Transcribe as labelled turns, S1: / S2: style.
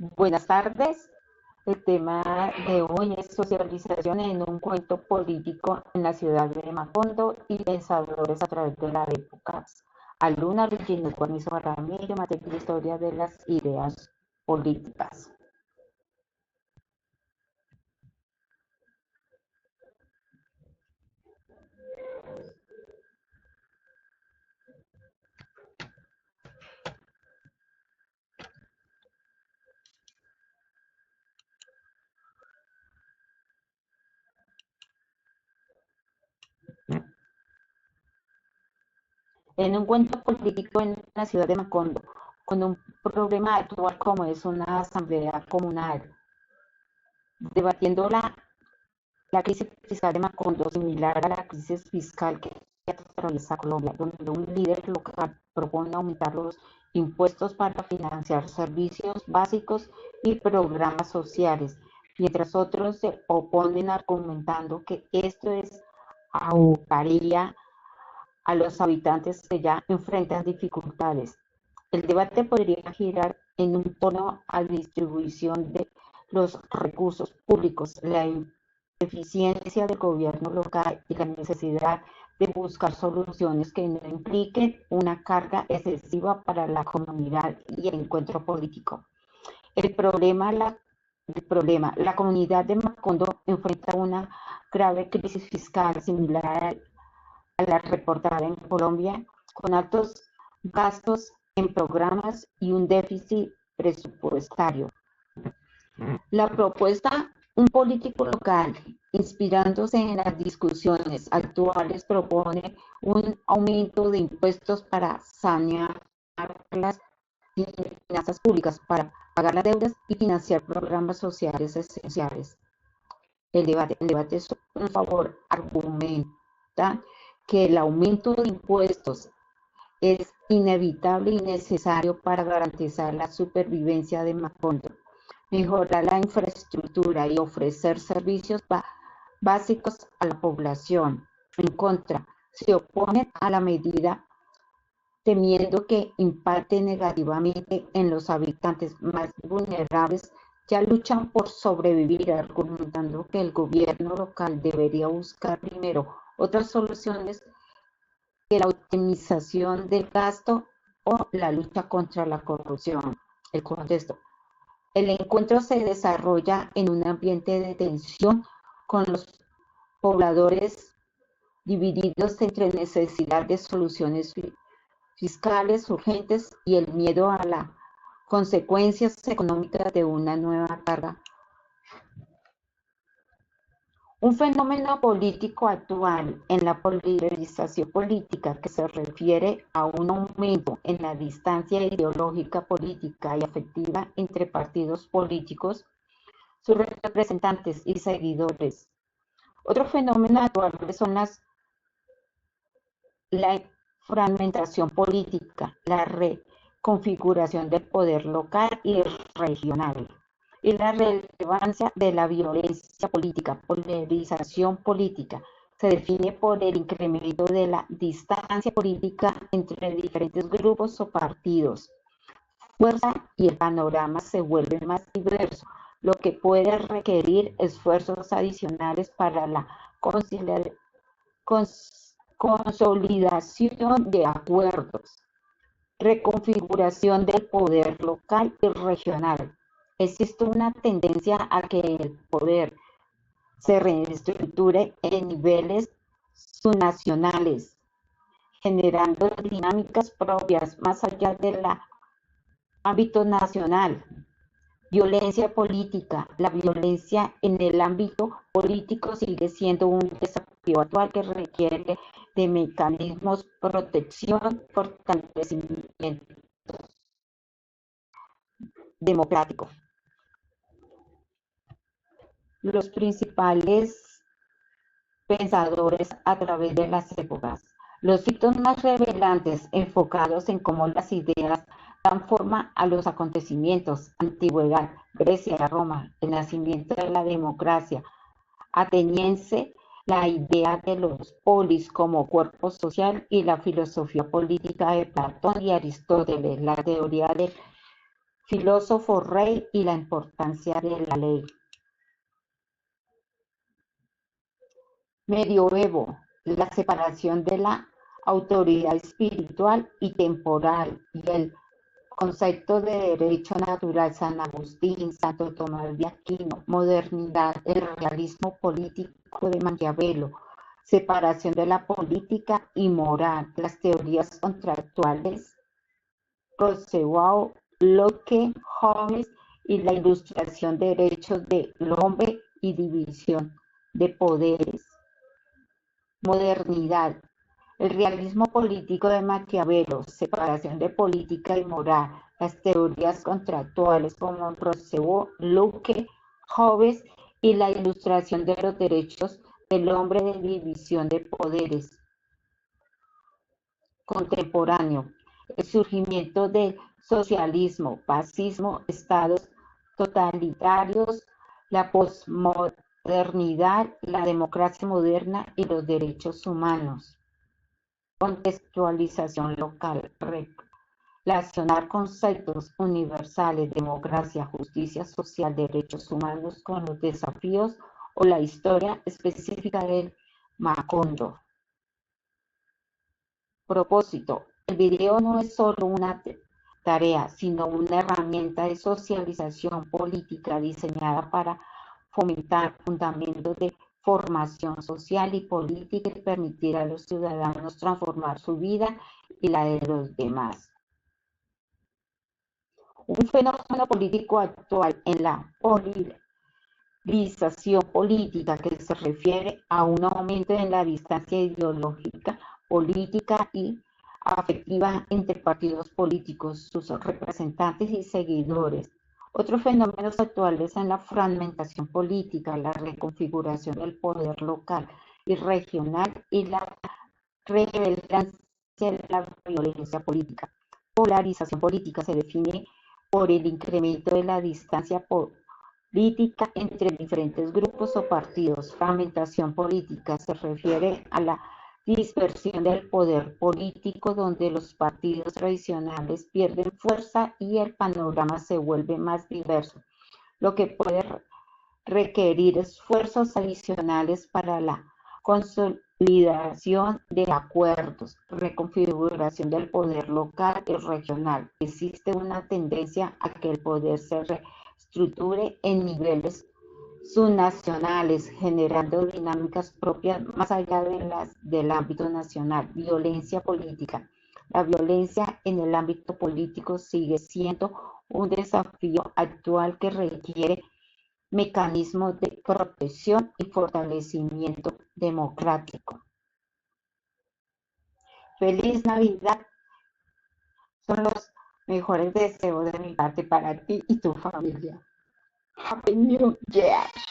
S1: Buenas tardes. El tema de hoy es socialización en un cuento político en la ciudad de Macondo y pensadores a través de las épocas. Aluna Virginia Guarnizo Ramiro, materia de historia de las ideas políticas. En un cuento político en la ciudad de Macondo, con un problema actual como es una asamblea comunal, debatiendo la crisis fiscal de Macondo, similar a la crisis fiscal que atraviesa Colombia, donde un líder local propone aumentar los impuestos para financiar servicios básicos y programas sociales, mientras otros se oponen argumentando que esto es abocaría a los habitantes que ya enfrentan dificultades. El debate podría girar en un torno a la distribución de los recursos públicos, la eficiencia del gobierno local y la necesidad de buscar soluciones que no impliquen una carga excesiva para la comunidad y el encuentro político. El problema, la comunidad de Macondo enfrenta una grave crisis fiscal similar a la reportada en Colombia, con altos gastos en programas y un déficit presupuestario. La propuesta, un político local, inspirándose en las discusiones actuales, propone un aumento de impuestos para sanear las finanzas públicas, para pagar las deudas y financiar programas sociales esenciales. El debate es un favor, argumenta que el aumento de impuestos es inevitable y necesario para garantizar la supervivencia de Macondo, mejorar la infraestructura y ofrecer servicios básicos a la población. En contra, se oponen a la medida temiendo que impacte negativamente en los habitantes más vulnerables. Ya luchan por sobrevivir, argumentando que el gobierno local debería buscar primero otras soluciones que la optimización del gasto o la lucha contra la corrupción. El contexto. El encuentro se desarrolla en un ambiente de tensión, con los pobladores divididos entre necesidad de soluciones fiscales urgentes y el miedo a las consecuencias económicas de una nueva carga. Un fenómeno político actual en la polarización política, que se refiere a un aumento en la distancia ideológica, política y afectiva entre partidos políticos, sus representantes y seguidores. Otro fenómeno actual son la fragmentación política, la reconfiguración del poder local y regional, y la relevancia de la violencia política. Polarización política se define por el incremento de la distancia política entre diferentes grupos o partidos. Fuerza y el panorama se vuelven más diverso, lo que puede requerir esfuerzos adicionales para la conciliación, consolidación de acuerdos, reconfiguración del poder local y regional. Existe una tendencia a que el poder se reestructure en niveles subnacionales, generando dinámicas propias más allá del ámbito nacional. Violencia política. La violencia en el ámbito político sigue siendo un desafío actual que requiere de mecanismos de protección, fortalecimiento democrático. Los principales pensadores a través de las épocas. Los hitos más revelantes, enfocados en cómo las ideas dan forma a los acontecimientos. Antigüedad, Grecia, Roma, el nacimiento de la democracia ateniense, la idea de los polis como cuerpo social y la filosofía política de Platón y Aristóteles, la teoría del filósofo rey y la importancia de la ley. Medioevo, la separación de la autoridad espiritual y temporal y el concepto de derecho natural, San Agustín, Santo Tomás de Aquino. Modernidad, el realismo político de Maquiavelo, separación de la política y moral, las teorías contractuales, Rousseau, Locke, Hobbes y la ilustración de derechos del hombre y división de poderes. Modernidad, el realismo político de Maquiavelo, separación de política y moral, las teorías contractuales como Rousseau, Locke, Hobbes y la ilustración de los derechos del hombre de división de poderes. Contemporáneo, el surgimiento del socialismo, fascismo, estados totalitarios, la posmodernidad, la democracia moderna y los derechos humanos. Contextualización local, relacionar conceptos universales, democracia, justicia social, derechos humanos con los desafíos o la historia específica del Macondo. Propósito, el video no es solo una tarea, sino una herramienta de socialización política diseñada para fomentar fundamentos de formación social y política y permitir a los ciudadanos transformar su vida y la de los demás. Un fenómeno político actual en la polarización política que se refiere a un aumento en la distancia ideológica, política y afectiva entre partidos políticos, sus representantes y seguidores. Otros fenómenos actuales en la fragmentación política, la reconfiguración del poder local y regional y la relevancia de la violencia política. Polarización política se define por el incremento de la distancia política entre diferentes grupos o partidos. Fragmentación política se refiere a la dispersión del poder político donde los partidos tradicionales pierden fuerza y el panorama se vuelve más diverso, lo que puede requerir esfuerzos adicionales para la consolidación de acuerdos, reconfiguración del poder local y regional. Existe una tendencia a que el poder se reestructure en niveles subnacionales, generando dinámicas propias más allá de las del ámbito nacional. Violencia política. La violencia en el ámbito político sigue siendo un desafío actual que requiere mecanismos de protección y fortalecimiento democrático. ¡Feliz Navidad! Son los mejores deseos de mi parte para ti y tu familia. Happy New Year!